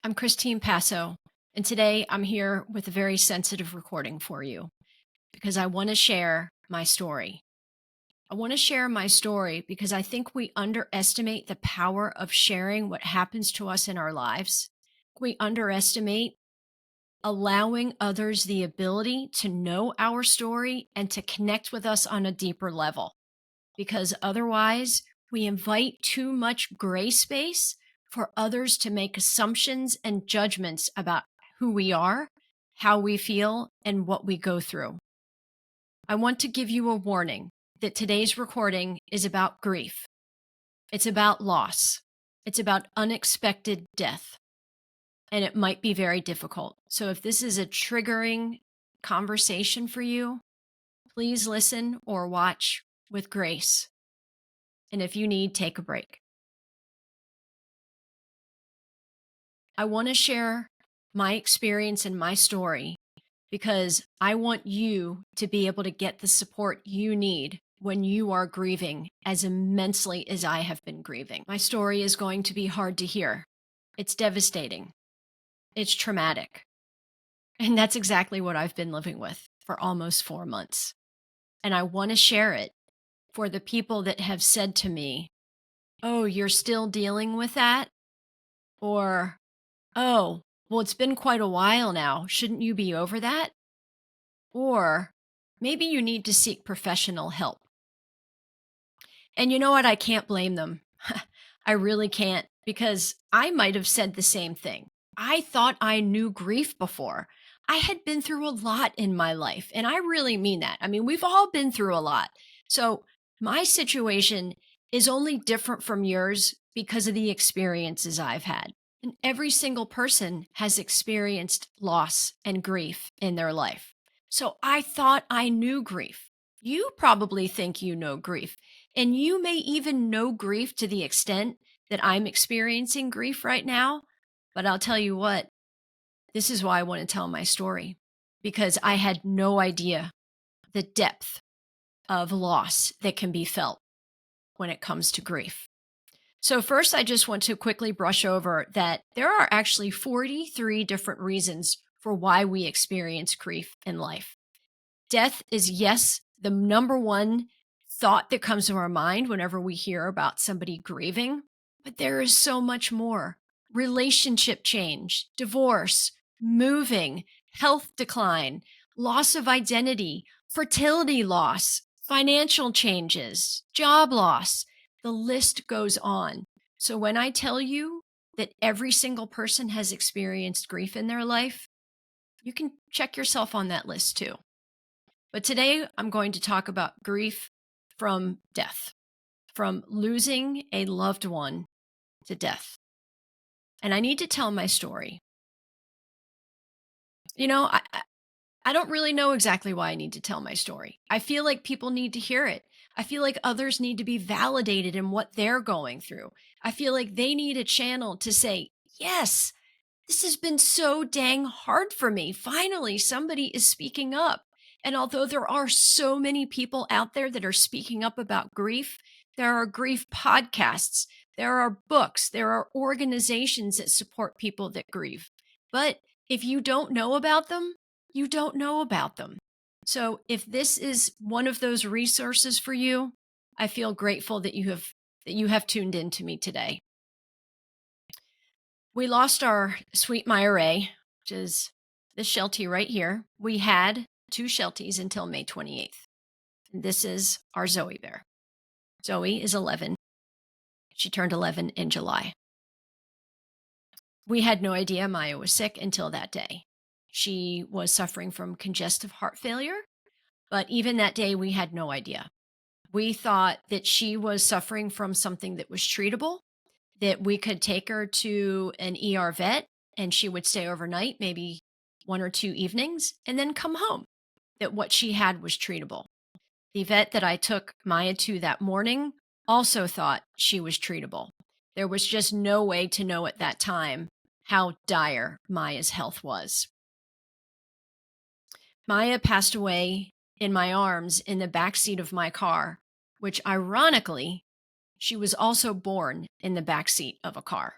I'm Christine Passo, and today I'm here with a very sensitive recording for you because I want to share my story. I want to share my story because I think we underestimate the power of sharing what happens to us in our lives. We underestimate allowing others the ability to know our story and to connect with us on a deeper level because otherwise we invite too much gray space for others to make assumptions and judgments about who we are, how we feel, and what we go through. I want to give you a warning that today's recording is about grief. It's about loss. It's about unexpected death. And it might be very difficult. So if this is a triggering conversation for you, please listen or watch with grace. And if you need, take a break. I want to share my experience and my story because I want you to be able to get the support you need when you are grieving as immensely as I have been grieving. My story is going to be hard to hear. It's devastating. It's traumatic. And that's exactly what I've been living with for almost 4 months. And I want to share it for the people that have said to me, "Oh, you're still dealing with that?" Or, "Oh, well, it's been quite a while now. Shouldn't you be over that?" Or maybe you need to seek professional help. And you know what? I can't blame them. I really can't because I might have said the same thing. I thought I knew grief before. I had been through a lot in my life, and I really mean that. I mean, we've all been through a lot. So my situation is only different from yours because of the experiences I've had. And every single person has experienced loss and grief in their life. So I thought I knew grief. You probably think you know grief. And you may even know grief to the extent that I'm experiencing grief right now. But I'll tell you what, this is why I want to tell my story because I had no idea the depth of loss that can be felt when it comes to grief. So, first, I just want to quickly brush over that there are actually 43 different reasons for why we experience grief in life. Death is, yes, the number one thought that comes to our mind whenever we hear about somebody grieving, but there is so much more. Relationship change, divorce, moving, health decline, loss of identity, fertility loss, financial changes, job loss. The list goes on. So when I tell you that every single person has experienced grief in their life, you can check yourself on that list too. But today I'm going to talk about grief from death, from losing a loved one to death. And I need to tell my story. You know, I don't really know exactly why I need to tell my story. I feel like people need to hear it. I feel like others need to be validated in what they're going through. I feel like they need a channel to say, yes, this has been so dang hard for me. Finally, somebody is speaking up. And although there are so many people out there that are speaking up about grief, there are grief podcasts, there are books, there are organizations that support people that grieve. But if you don't know about them, you don't know about them. So if this is one of those resources for you, I feel grateful that you have tuned in to me today. We lost our sweet Myra, which is this Sheltie right here. We had two Shelties until May 28th. And this is our Zoe bear. Zoe is 11. She turned 11 in July. We had no idea Maya was sick until that day. She was suffering from congestive heart failure, but even that day, we had no idea. We thought that she was suffering from something that was treatable, that we could take her to an ER vet and she would stay overnight, maybe 1 or 2 evenings, and then come home, that what she had was treatable. The vet that I took Maya to that morning also thought she was treatable. There was just no way to know at that time how dire Maya's health was. Maya passed away in my arms in the back seat of my car, which ironically, she was also born in the back seat of a car.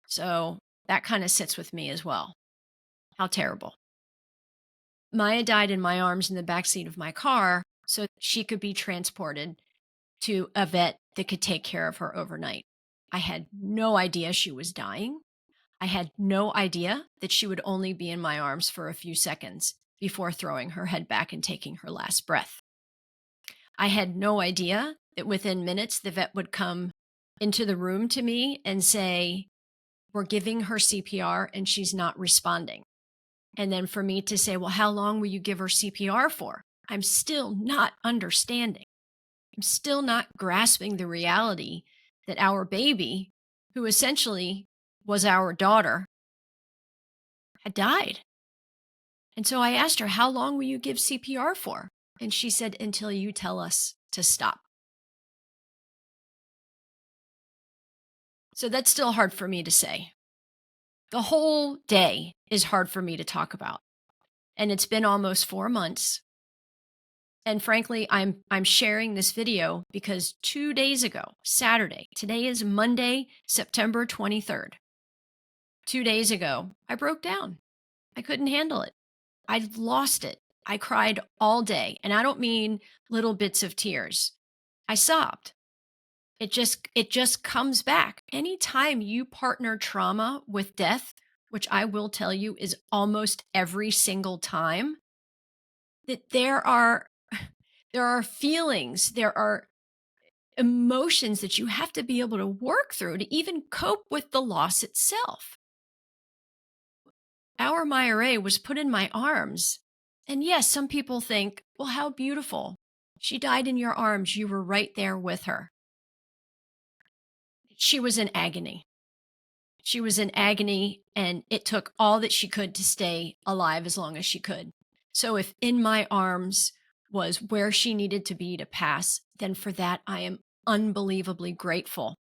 So That kind of sits with me as well. How terrible. Maya died in my arms in the backseat of my car so she could be transported to a vet that could take care of her overnight. I had no idea she was dying. I had no idea that she would only be in my arms for a few seconds before throwing her head back and taking her last breath. I had no idea that within minutes the vet would come into the room to me and say, "We're giving her CPR and she's not responding." And then for me to say, "Well, how long will you give her CPR for?" I'm still not understanding. I'm still not grasping the reality that our baby, who essentially was our daughter, had died. And so I asked her, "How long will you give CPR for?" And she said, "Until you tell us to stop." So that's still hard for me to say. The whole day is hard for me to talk about. And it's been almost 4 months. And frankly, I'm sharing this video because 2 days ago, Saturday, today is Monday, September 23rd. 2 days ago, I broke down. I couldn't handle it. I lost it. I cried all day, and I don't mean little bits of tears. I sobbed. It just comes back. Anytime you partner trauma with death, which I will tell you is almost every single time, that there are feelings, there are emotions that you have to be able to work through to even cope with the loss itself. Our Myra was put in my arms. And yes, some people think, well, how beautiful. She died in your arms. You were right there with her. She was in agony. She was in agony, and it took all that she could to stay alive as long as she could. So, if in my arms was where she needed to be to pass, then for that, I am unbelievably grateful.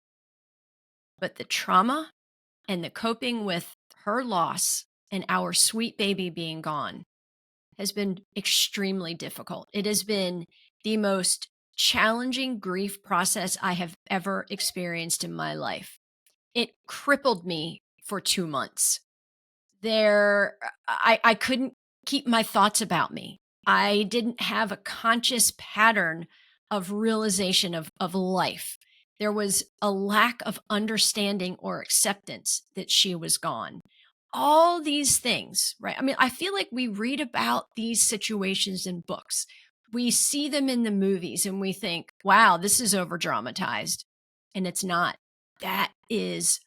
But the trauma and the coping with her loss and our sweet baby being gone has been extremely difficult. It has been the most challenging grief process I have ever experienced in my life. It crippled me for 2 months. I couldn't keep my thoughts about me. I didn't have a conscious pattern of realization of life. There was a lack of understanding or acceptance that she was gone. All these things, right? I mean, I feel like we read about these situations in books. We see them in the movies and we think, wow, this is over dramatized. And it's not. That is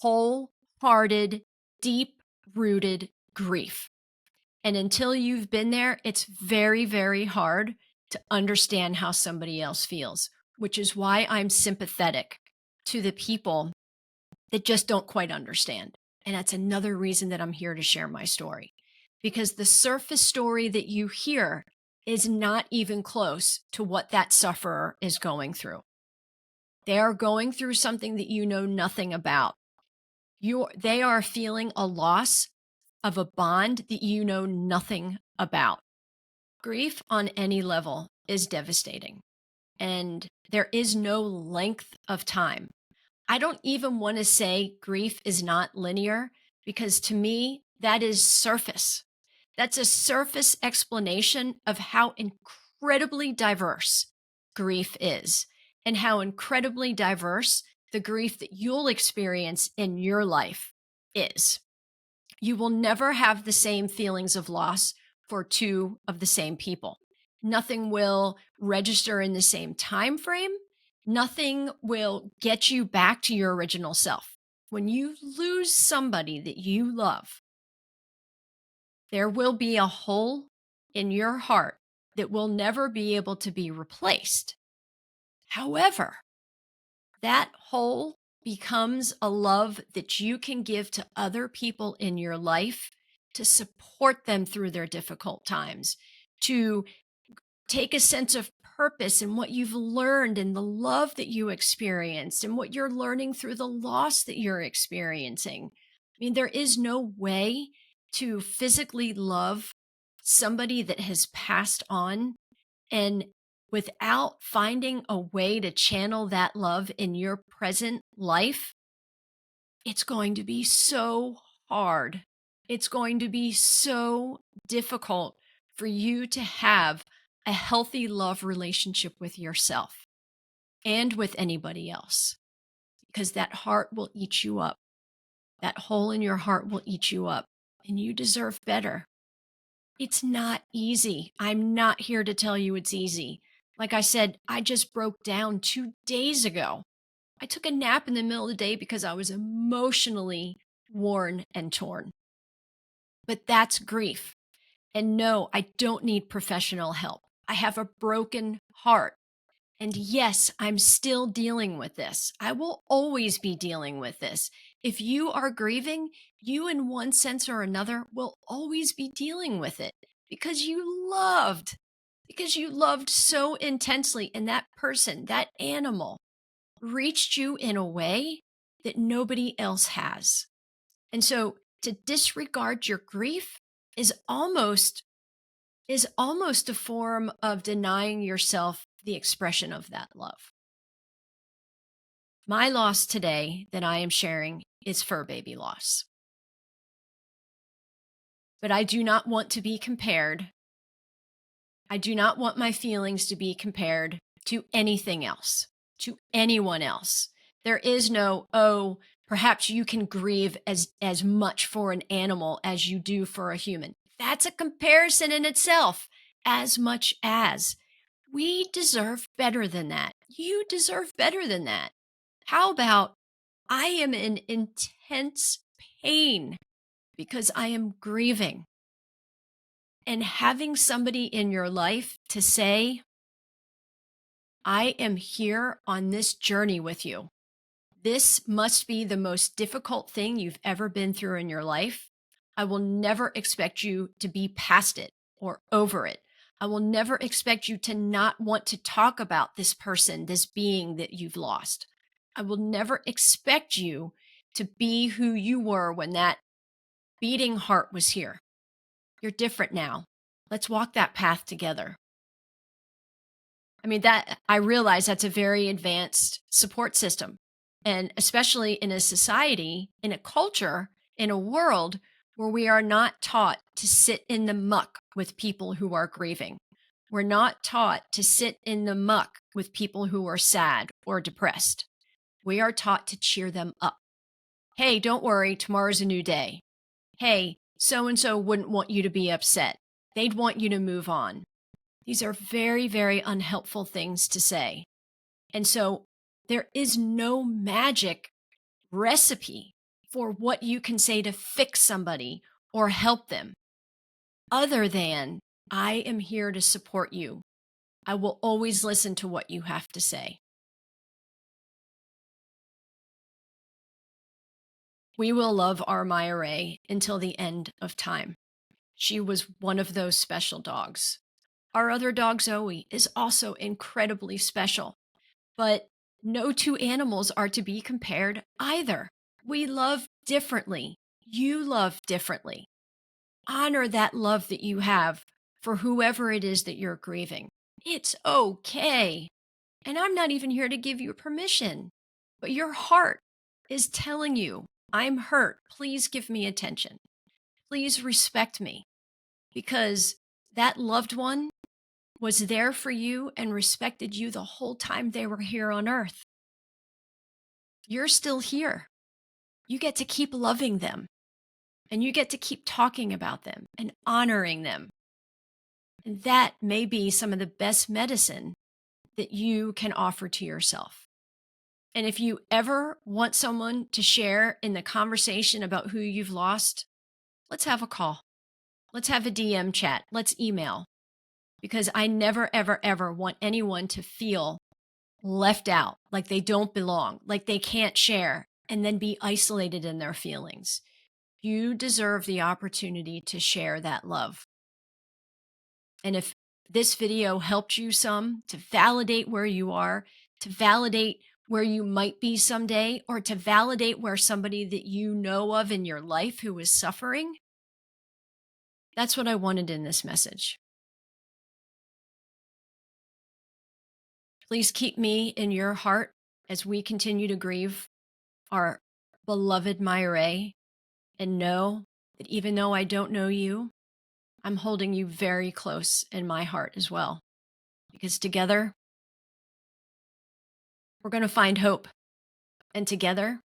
wholehearted, deep rooted grief. And until you've been there, it's very, very hard to understand how somebody else feels, which is why I'm sympathetic to the people that just don't quite understand. And that's another reason that I'm here to share my story, because the surface story that you hear is not even close to what that sufferer is going through. They are going through something that you know nothing about. They are feeling a loss of a bond that you know nothing about. Grief on any level is devastating, and there is no length of time. I don't even want to say grief is not linear because to me, that is surface. That's a surface explanation of how incredibly diverse grief is and how incredibly diverse the grief that you'll experience in your life is. You will never have the same feelings of loss for two of the same people. Nothing will register in the same time frame. Nothing will get you back to your original self. When you lose somebody that you love, there will be a hole in your heart that will never be able to be replaced. However, that hole becomes a love that you can give to other people in your life to support them through their difficult times, to take a sense of purpose in what you've learned and the love that you experienced and what you're learning through the loss that you're experiencing. I mean, there is no way to physically love somebody that has passed on and without finding a way to channel that love in your present life, it's going to be so hard. It's going to be so difficult for you to have a healthy love relationship with yourself and with anybody else because that heart will eat you up. That hole in your heart will eat you up, and you deserve better. It's not easy. I'm not here to tell you it's easy. Like I said, I just broke down 2 days ago. I took a nap in the middle of the day because I was emotionally worn and torn. But that's grief. And no, I don't need professional help. I have a broken heart. And yes, I'm still dealing with this. I will always be dealing with this. If you are grieving, you, in one sense or another, will always be dealing with it because because you loved so intensely. And that person, that animal, reached you in a way that nobody else has. And so to disregard your grief is almost a form of denying yourself the expression of that love. My loss today that I am sharing is fur baby loss. But I do not want to be compared. I do not want my feelings to be compared to anything else, to anyone else. There is no, oh, perhaps you can grieve as much for an animal as you do for a human. That's a comparison in itself, as much as we deserve better than that. You deserve better than that. How about I am in intense pain because I am grieving, and having somebody in your life to say, I am here on this journey with you. This must be the most difficult thing you've ever been through in your life. I will never expect you to be past it or over it. I will never expect you to not want to talk about this person, this being that you've lost. I will never expect you to be who you were when that beating heart was here. You're different now. Let's walk that path together. I mean, that I realize that's a very advanced support system. And especially in a society, in a culture, in a world where we are not taught to sit in the muck with people who are grieving. We're not taught to sit in the muck with people who are sad or depressed. We are taught to cheer them up. Hey, don't worry, tomorrow's a new day. Hey, so and so wouldn't want you to be upset. They'd want you to move on. These are very, very unhelpful things to say. And so there is no magic recipe for what you can say to fix somebody or help them other than I am here to support you. I will always listen to what you have to say. We will love our Maya Ray until the end of time. She was one of those special dogs. Our other dog, Zoe, is also incredibly special. But no two animals are to be compared either. We love differently. You love differently. Honor that love that you have for whoever it is that you're grieving. It's okay. And I'm not even here to give you permission, but your heart is telling you, I'm hurt. Please give me attention. Please respect me because that loved one was there for you and respected you the whole time they were here on earth. You're still here. You get to keep loving them and you get to keep talking about them and honoring them. And that may be some of the best medicine that you can offer to yourself. And if you ever want someone to share in the conversation about who you've lost, let's have a call. Let's have a DM chat. Let's email. Because I never, ever, ever want anyone to feel left out, like they don't belong, like they can't share, and then be isolated in their feelings. You deserve the opportunity to share that love. And if this video helped you some to validate where you are, to validate where you might be someday, or to validate where somebody that you know of in your life who is suffering, that's what I wanted in this message. Please keep me in your heart as we continue to grieve our beloved Myre, and know that even though I don't know you, I'm holding you very close in my heart as well. Because together, we're going to find hope. And together,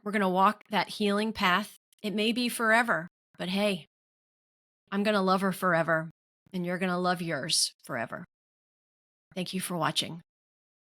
we're going to walk that healing path. It may be forever, but hey, I'm going to love her forever, and you're going to love yours forever. Thank you for watching.